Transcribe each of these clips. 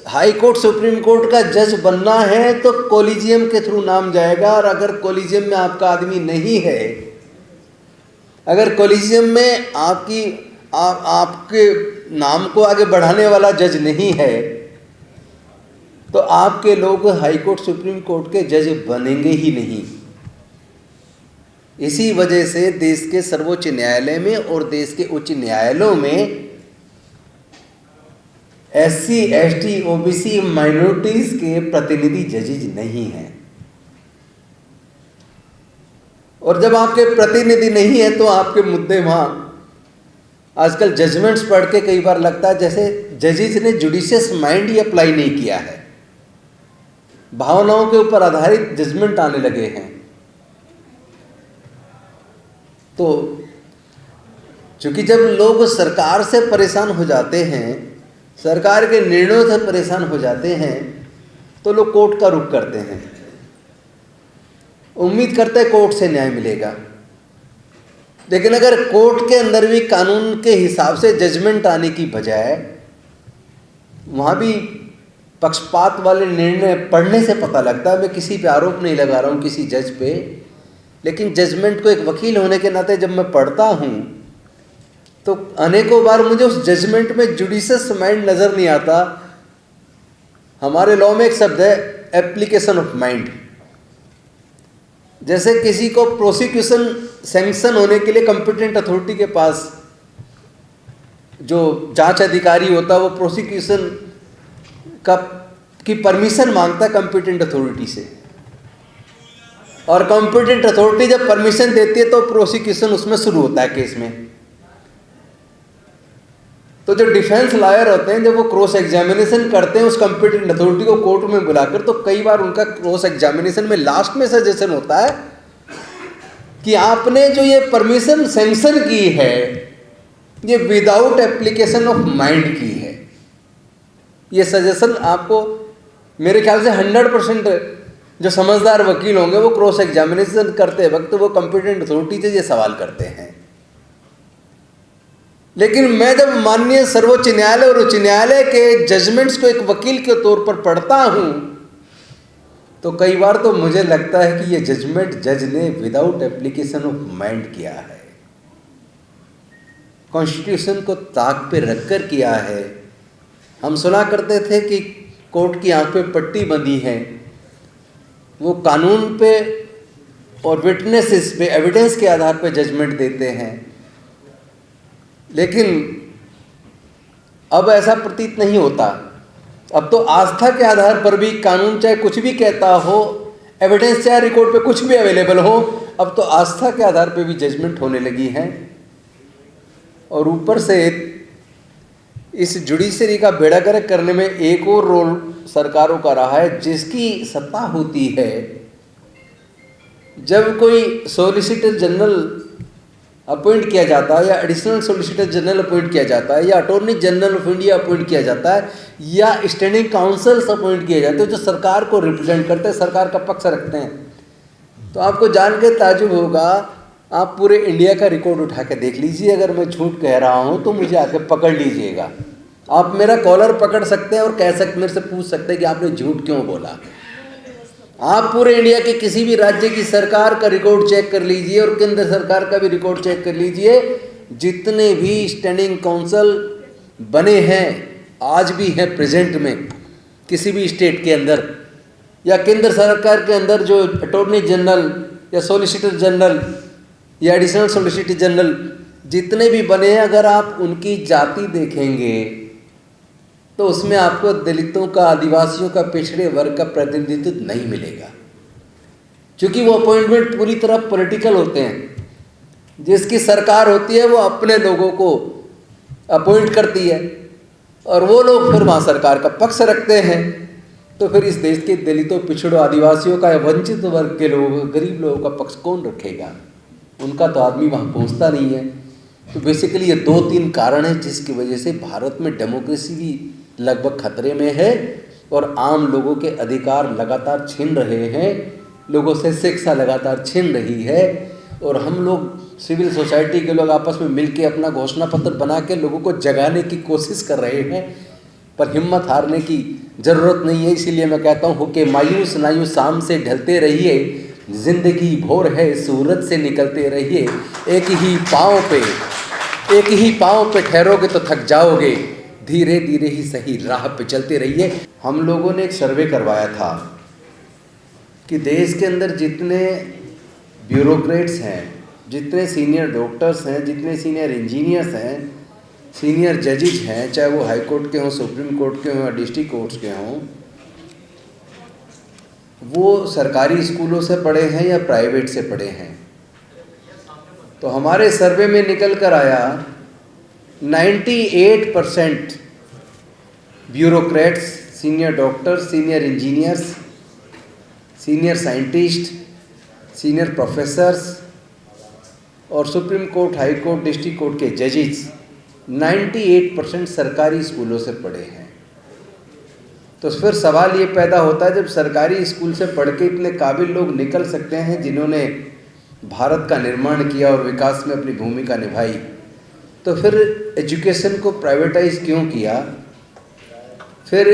High court supreme court का जज बनना है तो कॉलेजियम के थ्रू नाम जाएगा, और अगर कॉलेजियम में आपका आदमी नहीं है, अगर कॉलेजियम में आपके नाम को आगे बढ़ाने वाला जज नहीं है, तो आपके लोग हाई कोर्ट सुप्रीम कोर्ट के जज बनेंगे ही नहीं। इसी वजह से देश के सर्वोच्च न्यायालय में और देश के उच्च न्यायालयों में SC, ST, OBC माइनॉरिटीज के प्रतिनिधि जजेज नहीं हैं। और जब आपके प्रतिनिधि नहीं है तो आपके मुद्दे वहाँ, आजकल जजमेंट्स पढ़ के कई बार लगता है जैसे जजेज ने जुडिशियस माइंड ही अप्लाई नहीं किया है, भावनाओं के ऊपर आधारित जजमेंट आने लगे हैं। तो चूंकि जब लोग सरकार से परेशान हो जाते हैं, सरकार के निर्णयों से परेशान हो जाते हैं, तो लोग कोर्ट का रुख करते हैं, उम्मीद करते हैं कोर्ट से न्याय मिलेगा। लेकिन अगर कोर्ट के अंदर भी कानून के हिसाब से जजमेंट आने की बजाय वहाँ भी पक्षपात वाले निर्णय पढ़ने से पता लगता है, मैं किसी पे आरोप नहीं लगा रहा हूँ किसी जज पे, लेकिन जजमेंट को एक वकील होने के नाते जब मैं पढ़ता हूँ तो अनेकों बार मुझे उस जजमेंट में जुडिशियस माइंड नज़र नहीं आता। हमारे लॉ में एक शब्द है एप्लीकेशन ऑफ माइंड। जैसे किसी को प्रोसिक्यूशन सैंक्शन होने के लिए कंपिटेंट अथॉरिटी के पास जो जांच अधिकारी होता है वो प्रोसिक्यूशन की परमिशन मांगता है कंपिटेंट अथॉरिटी से, और कंपिटेंट अथॉरिटी जब परमिशन देती है तो प्रोसिक्यूशन उसमें शुरू होता है केस में। तो जो डिफेंस लॉयर होते हैं जब वो क्रॉस एग्जामिनेशन करते हैं उस कंपिटेंट अथॉरिटी को कोर्ट में बुलाकर, तो कई बार उनका क्रॉस एग्जामिनेशन में लास्ट में सजेशन होता है कि आपने जो ये परमिशन सैंक्शन की है ये विदाउट एप्लीकेशन ऑफ माइंड की है। ये सजेशन आपको मेरे ख्याल से 100% जो समझदार वकील होंगे वो क्रॉस एग्जामिनेशन करते वक्त वो कंपिटेंट अथॉरिटी से ये सवाल करते हैं। लेकिन मैं जब माननीय सर्वोच्च न्यायालय और उच्च न्यायालय के जजमेंट्स को एक वकील के तौर पर पढ़ता हूँ तो कई बार तो मुझे लगता है कि ये जजमेंट जज ने विदाउट एप्लीकेशन ऑफ माइंड किया है, कॉन्स्टिट्यूशन को ताक पे रखकर किया है। हम सुना करते थे कि कोर्ट की आंख पे पट्टी बंधी है, वो कानून पे और विटनेसेस पे एविडेंस के आधार पे जजमेंट देते हैं, लेकिन अब ऐसा प्रतीत नहीं होता। अब तो आस्था के आधार पर भी कानून चाहे कुछ भी कहता हो, एविडेंस चाहे रिकॉर्ड पे कुछ भी अवेलेबल हो, अब तो आस्था के आधार पे भी जजमेंट होने लगी हैं। और ऊपर से इस जुडिशरी का बेड़ा गर्क करने में एक और रोल सरकारों का रहा है, जिसकी सत्ता होती है जब कोई सॉलिसिटर जनरल अपॉइंट किया जाता है या एडिशनल सॉलिसिटर जनरल अपॉइंट किया जाता है या attorney general of India appoint किया जाता है या स्टैंडिंग काउंसिल्स अपॉइंट किए जाते हैं जो सरकार को रिप्रेजेंट करते हैं, सरकार का पक्ष रखते हैं। तो आपको जान के ताजुब होगा, आप पूरे इंडिया का रिकॉर्ड उठा के देख लीजिए, अगर मैं झूठ कह रहा हूँ तो मुझे आके पकड़ लीजिएगा। आप मेरा कॉलर पकड़ सकते हैं और कह सकते, मेरे से पूछ सकते हैं कि आपने झूठ क्यों बोला। आप पूरे इंडिया के किसी भी राज्य की सरकार का रिकॉर्ड चेक कर लीजिए और केंद्र सरकार का भी रिकॉर्ड चेक कर लीजिए, जितने भी स्टैंडिंग काउंसिल बने हैं आज भी हैं प्रेजेंट में किसी भी स्टेट के अंदर या केंद्र सरकार के अंदर, जो अटॉर्नी जनरल या सॉलिसिटर जनरल या एडिशनल सॉलिसिटर जनरल जितने भी बने हैं, अगर आप उनकी जाति देखेंगे तो उसमें आपको दलितों का, आदिवासियों का, पिछड़े वर्ग का प्रतिनिधित्व नहीं मिलेगा, क्योंकि वो अपॉइंटमेंट पूरी तरह पॉलिटिकल होते हैं। जिसकी सरकार होती है वो अपने लोगों को अपॉइंट करती है और वो लोग फिर वहाँ सरकार का पक्ष रखते हैं। तो फिर इस देश के दलितों, पिछड़ों, आदिवासियों का या वंचित वर्ग के लोगों, गरीब लोगों का पक्ष कौन रखेगा? उनका तो आदमी वहाँ पहुँचता नहीं है। तो बेसिकली ये 2-3 कारण हैं जिसकी वजह से भारत में डेमोक्रेसी भी लगभग खतरे में है और आम लोगों के अधिकार लगातार छीन रहे हैं, लोगों से शिक्षा लगातार छीन रही है। और हम लोग सिविल सोसाइटी के लोग आपस में मिलके अपना घोषणा पत्र बना के लोगों को जगाने की कोशिश कर रहे हैं, पर हिम्मत हारने की ज़रूरत नहीं है। इसीलिए मैं कहता हूँ कि मायूस नायूस शाम से ढलते रहिए, ज़िंदगी भोर है सूरज से निकलते रहिए, एक ही पाँव पे ठहरोगे तो थक जाओगे, धीरे धीरे ही सही राह पे चलते रहिए। हम लोगों ने एक सर्वे करवाया था कि देश के अंदर जितने ब्यूरोक्रेट्स हैं, जितने सीनियर डॉक्टर्स हैं, जितने सीनियर इंजीनियर्स हैं, सीनियर जजेज हैं, चाहे वो हाई कोर्ट के हों, सुप्रीम कोर्ट के हों या डिस्ट्रिक्ट कोर्ट्स के हों, वो सरकारी स्कूलों से पढ़े हैं या प्राइवेट से पढ़े हैं। तो हमारे सर्वे में निकल कर आया 98% bureaucrats, senior doctors, senior engineers, senior scientist, senior professors और supreme court, high court, district court के जजेस 98% सरकारी स्कूलों से पढ़े हैं। तो फिर सवाल ये पैदा होता है, जब सरकारी स्कूल से पढ़ के इतने काबिल लोग निकल सकते हैं जिन्होंने भारत का निर्माण किया और विकास में अपनी भूमिका निभाई, तो फिर एजुकेशन को प्राइवेटाइज क्यों किया? फिर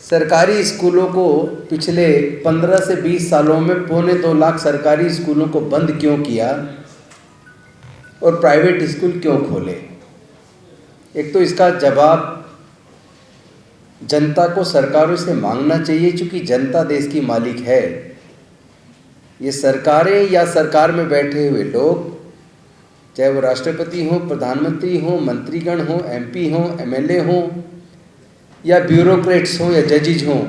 सरकारी स्कूलों को पिछले 15 से 20 सालों में 2.25 लाख सरकारी स्कूलों को बंद क्यों किया और प्राइवेट स्कूल क्यों खोले? एक तो इसका जवाब जनता को सरकारों से मांगना चाहिए, क्योंकि जनता देश की मालिक है। ये सरकारें या सरकार में बैठे हुए लोग, चाहे वो राष्ट्रपति हों, प्रधानमंत्री हों, मंत्रीगण हों, एमपी हों, एमएलए हों या ब्यूरोक्रेट्स हों या जजेज हों,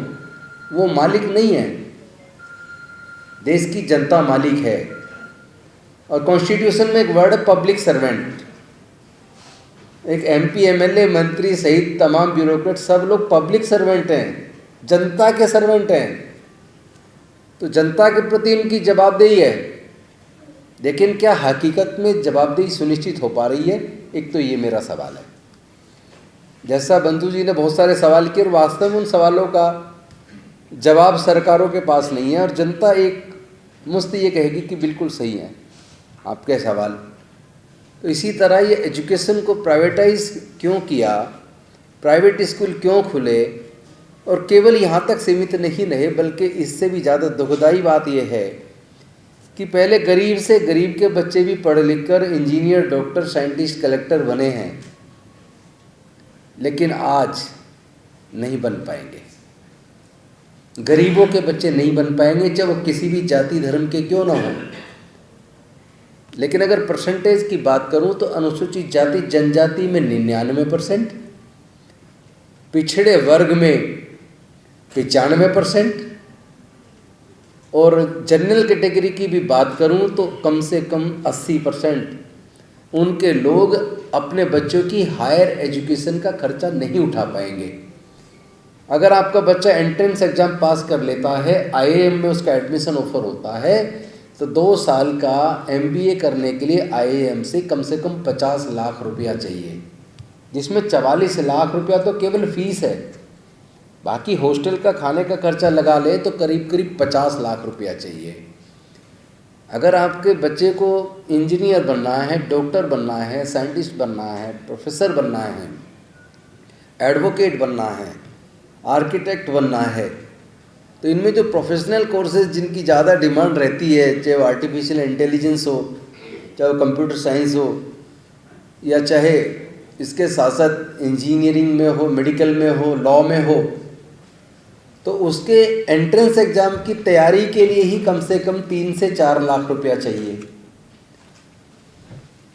वो मालिक नहीं है। देश की जनता मालिक है। और कॉन्स्टिट्यूशन में एक वर्ड है पब्लिक सर्वेंट। एक एमपी, एमएलए, मंत्री सहित तमाम ब्यूरोक्रेट सब लोग पब्लिक सर्वेंट हैं, जनता के सर्वेंट हैं। तो जनता के प्रति उनकी जवाबदेही है। लेकिन क्या हकीकत में जवाबदेही सुनिश्चित हो पा रही है? एक तो ये मेरा सवाल है। जैसा बंधु जी ने बहुत सारे सवाल किए और वास्तव में उन सवालों का जवाब सरकारों के पास नहीं है, और जनता एक मुश्त ये कहेगी कि बिल्कुल सही है आपके सवाल। तो इसी तरह ये एजुकेशन को प्राइवेटाइज क्यों किया, प्राइवेट स्कूल क्यों खुले, और केवल यहाँ तक सीमित नहीं रहे, बल्कि इससे भी ज़्यादा दुखदाई बात यह है कि पहले गरीब से गरीब के बच्चे भी पढ़ लिख कर इंजीनियर, डॉक्टर, साइंटिस्ट, कलेक्टर बने हैं, लेकिन आज नहीं बन पाएंगे। गरीबों के बच्चे नहीं बन पाएंगे, चाहे वो किसी भी जाति धर्म के क्यों ना हो। लेकिन अगर परसेंटेज की बात करूं तो अनुसूचित जाति जनजाति में 99%, पिछड़े वर्ग में 95% और जनरल कैटेगरी की भी बात करूं तो कम से कम 80% उनके लोग अपने बच्चों की हायर एजुकेशन का खर्चा नहीं उठा पाएंगे। अगर आपका बच्चा एंट्रेंस एग्ज़ाम पास कर लेता है, आईआईएम में उसका एडमिशन ऑफर होता है, तो 2 साल का एमबीए करने के लिए आईआईएम से कम 50 लाख रुपया चाहिए, जिसमें 44 लाख रुपया तो केवल फीस है। बाकी हॉस्टल का खाने का खर्चा लगा ले तो करीब 50 लाख रुपया चाहिए। अगर आपके बच्चे को इंजीनियर बनना है, डॉक्टर बनना है, साइंटिस्ट बनना है, प्रोफेसर बनना है, एडवोकेट बनना है, आर्किटेक्ट बनना है, तो इनमें जो प्रोफेशनल कोर्सेज जिनकी ज़्यादा डिमांड रहती है, चाहे वो आर्टिफिशियल इंटेलिजेंस हो, चाहे वो कंप्यूटर साइंस हो, या चाहे इसके साथ साथ इंजीनियरिंग में हो, मेडिकल में हो, लॉ में हो, तो उसके एंट्रेंस एग्ज़ाम की तैयारी के लिए ही कम से कम 3 से 4 लाख रुपया चाहिए।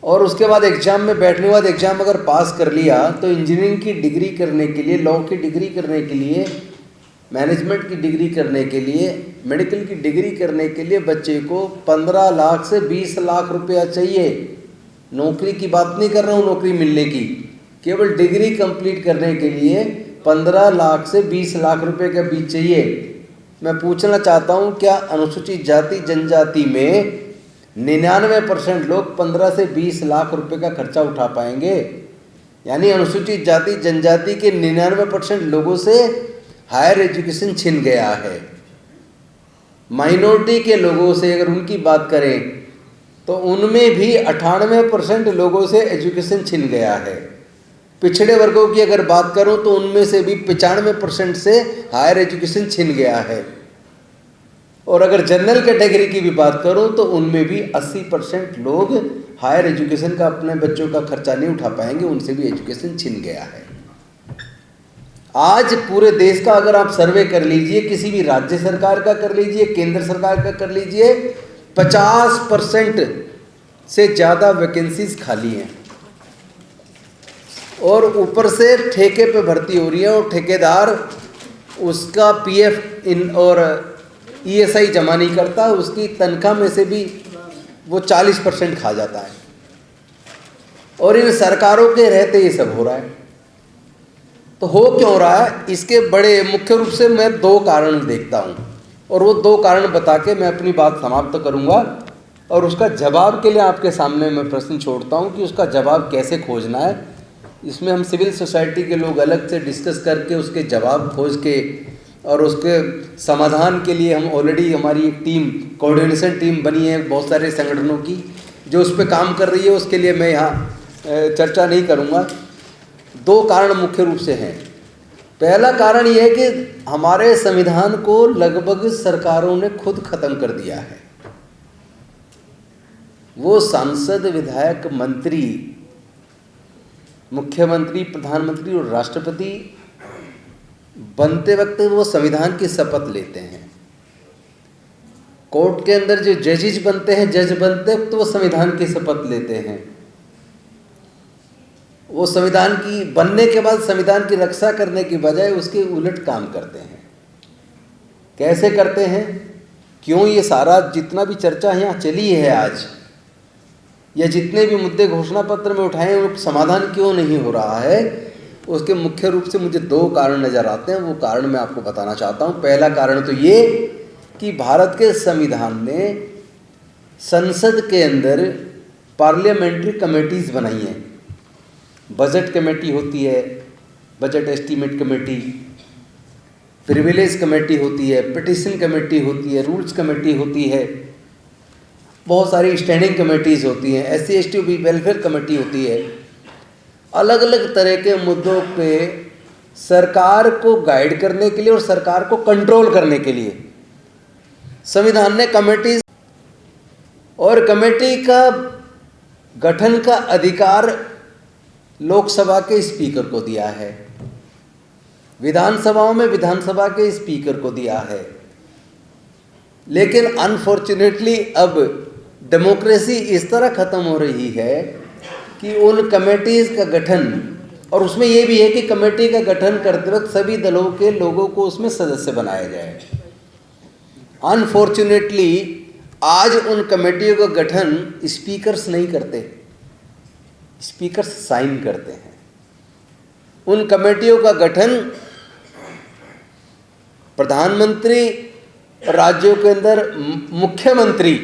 और उसके बाद एग्ज़ाम में बैठने के बाद एग्ज़ाम अगर पास कर लिया तो इंजीनियरिंग की डिग्री करने के लिए, लॉ की डिग्री करने के लिए, मैनेजमेंट की डिग्री करने के लिए, मेडिकल की डिग्री करने के लिए बच्चे को 15 लाख से 20 लाख रुपया चाहिए। नौकरी की बात नहीं कर रहा हूँ, नौकरी मिलने की, केवल डिग्री कंप्लीट करने के लिए 15 लाख से 20 लाख रुपए के बीच चाहिए। मैं पूछना चाहता हूँ, क्या अनुसूचित जाति जनजाति में 99% लोग 15 से 20 लाख रुपए का खर्चा उठा पाएंगे? यानी अनुसूचित जाति जनजाति के 99% लोगों से हायर एजुकेशन छिन गया है। माइनॉरिटी के लोगों से अगर उनकी बात करें तो उनमें भी 98% लोगों से एजुकेशन छिन गया है। पिछड़े वर्गों की अगर बात करूं तो उनमें से भी 95% से हायर एजुकेशन छिन गया है। और अगर जनरल कैटेगरी की भी बात करूं तो उनमें भी 80% लोग हायर एजुकेशन का अपने बच्चों का खर्चा नहीं उठा पाएंगे, उनसे भी एजुकेशन छिन गया है। आज पूरे देश का अगर आप सर्वे कर लीजिए, किसी भी राज्य सरकार का कर लीजिए, केंद्र सरकार का कर लीजिए, 50% से ज़्यादा वैकेंसीज खाली हैं और ऊपर से ठेके पे भर्ती हो रही है और ठेकेदार उसका पीएफ इन और ईएसआई जमा नहीं करता, उसकी तनख्वाह में से भी वो 40% खा जाता है। और इन सरकारों के रहते ये सब हो रहा है। तो हो क्यों रहा है? इसके बड़े मुख्य रूप से मैं 2 कारण देखता हूँ और वो 2 कारण बता के मैं अपनी बात समाप्त करूँगा। और उसका जवाब के लिए आपके सामने मैं प्रश्न छोड़ता हूँ कि उसका जवाब कैसे खोजना है। इसमें हम सिविल सोसाइटी के लोग अलग से डिस्कस करके उसके जवाब खोज के और उसके समाधान के लिए हम ऑलरेडी हमारी एक टीम, कोऑर्डिनेशन टीम बनी है बहुत सारे संगठनों की जो उस पर काम कर रही है। उसके लिए मैं यहाँ चर्चा नहीं करूँगा। 2 कारण मुख्य रूप से हैं। पहला कारण ये है कि हमारे संविधान को लगभग सरकारों ने खुद खत्म कर दिया है। वो सांसद, विधायक, मंत्री, मुख्यमंत्री, प्रधानमंत्री और राष्ट्रपति बनते वक्त वो संविधान की शपथ लेते हैं। कोर्ट के अंदर जो जजेस बनते हैं, जज बनते वक्त वो संविधान की शपथ लेते हैं। वो संविधान की बनने के बाद संविधान की रक्षा करने की बजाय उसके उलट काम करते हैं। कैसे करते हैं? क्यों ये सारा जितना भी चर्चा यहाँ चली है आज, या जितने भी मुद्दे घोषणा पत्र में उठाए उनका समाधान क्यों नहीं हो रहा है, उसके मुख्य रूप से मुझे 2 कारण नज़र आते हैं। वो कारण मैं आपको बताना चाहता हूँ। पहला कारण तो ये कि भारत के संविधान ने संसद के अंदर पार्लियामेंट्री कमेटीज़ बनाई हैं। बजट कमेटी होती है, budget estimate committee, privilege committee होती है, पिटिशन कमेटी होती है, रूल्स कमेटी होती है, बहुत सारी स्टैंडिंग कमेटीज़ होती हैं, SC/ST वेलफेयर कमेटी होती है। अलग अलग तरह के मुद्दों पे सरकार को गाइड करने के लिए और सरकार को कंट्रोल करने के लिए संविधान ने कमेटीज और कमेटी का गठन का अधिकार लोकसभा के स्पीकर को दिया है, विधानसभाओं में विधानसभा के स्पीकर को दिया है। लेकिन अनफॉर्चुनेटली अब डेमोक्रेसी इस तरह ख़त्म हो रही है कि उन कमेटीज़ का गठन, और उसमें यह भी है कि कमेटी का गठन करते वक्त सभी दलों के लोगों को उसमें सदस्य बनाया जाए। अनफॉर्चुनेटली आज उन कमेटियों का गठन स्पीकर्स नहीं करते, स्पीकर्स साइन करते हैं। उन कमेटियों का गठन प्रधानमंत्री, राज्यों के अंदर मुख्यमंत्री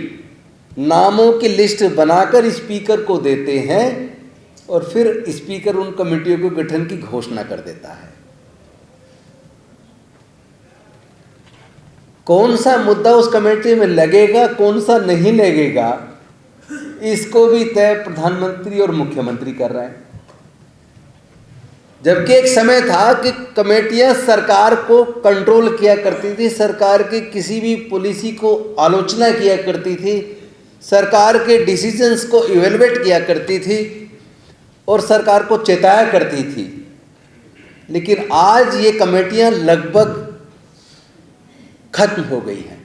नामों की लिस्ट बनाकर स्पीकर को देते हैं और फिर स्पीकर उन कमेटियों के गठन की घोषणा कर देता है। कौन सा मुद्दा उस कमेटी में लगेगा, कौन सा नहीं लगेगा, इसको भी तय प्रधानमंत्री और मुख्यमंत्री कर रहे हैं। जबकि एक समय था कि कमेटियां सरकार को कंट्रोल किया करती थी, सरकार की किसी भी पॉलिसी को आलोचना किया करती थी, सरकार के डिसीजंस को इवेलुएट किया करती थी और सरकार को चेताया करती थी। लेकिन आज ये कमेटियां लगभग खत्म हो गई हैं।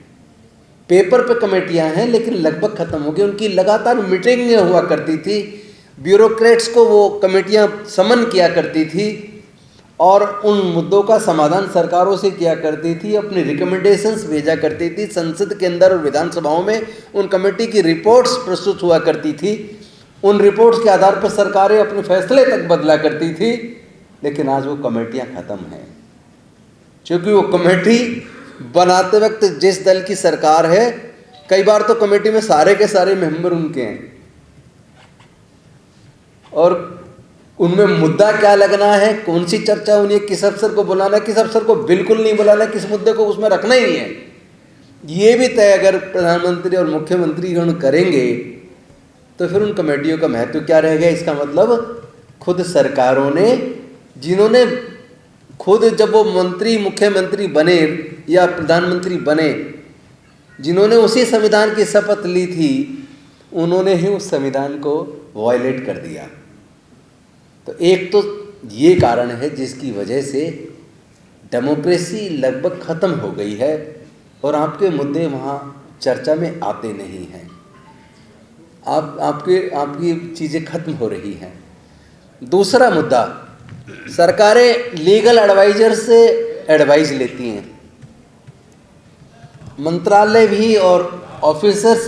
पेपर पे कमेटियां हैं लेकिन लगभग खत्म हो गई। उनकी लगातार मीटिंगें हुआ करती थी, ब्यूरोक्रेट्स को वो कमेटियां समन किया करती थी और उन मुद्दों का समाधान सरकारों से किया करती थी, अपनी रिकमेंडेशंस भेजा करती थी। संसद के अंदर और विधानसभाओं में उन कमेटी की रिपोर्ट्स प्रस्तुत हुआ करती थी। उन रिपोर्ट्स के आधार पर सरकारें अपने फैसले तक बदला करती थी। लेकिन आज वो कमेटियां ख़त्म हैं, क्योंकि वो कमेटी बनाते वक्त जिस दल की सरकार है, कई बार तो कमेटी में सारे के सारे मेंबर उनके हैं और उनमें मुद्दा क्या लगना है, कौन सी चर्चा होनी है, किस अफसर को बुलाना है, किस अफसर को बिल्कुल नहीं बुलाना है, किस मुद्दे को उसमें रखना ही नहीं है, ये भी तय अगर प्रधानमंत्री और मुख्यमंत्री गण करेंगे तो फिर उन कमेटियों का महत्व क्या रहेगा। इसका मतलब खुद सरकारों ने, जिन्होंने खुद जब वो मंत्री मुख्यमंत्री बने या प्रधानमंत्री बने, जिन्होंने उसी संविधान की शपथ ली थी, उन्होंने ही उस संविधान को वायलेट कर दिया। तो एक तो ये कारण है जिसकी वजह से डेमोक्रेसी लगभग ख़त्म हो गई है और आपके मुद्दे वहाँ चर्चा में आते नहीं हैं। आपकी चीज़ें खत्म हो रही हैं। दूसरा मुद्दा, सरकारें लीगल एडवाइज़र से एडवाइस लेती हैं। मंत्रालय भी और ऑफिसर्स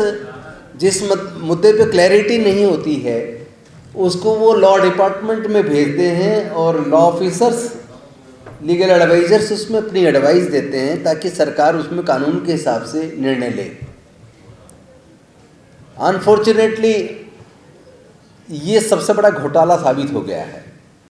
जिस मुद्दे पे क्लैरिटी नहीं होती है उसको वो लॉ डिपार्टमेंट में भेजते हैं और लॉ ऑफिसर्स, लीगल एडवाइज़र्स उसमें अपनी एडवाइस देते हैं ताकि सरकार उसमें कानून के हिसाब से निर्णय ले। अनफॉर्चुनेटली ये सबसे बड़ा घोटाला साबित हो गया है।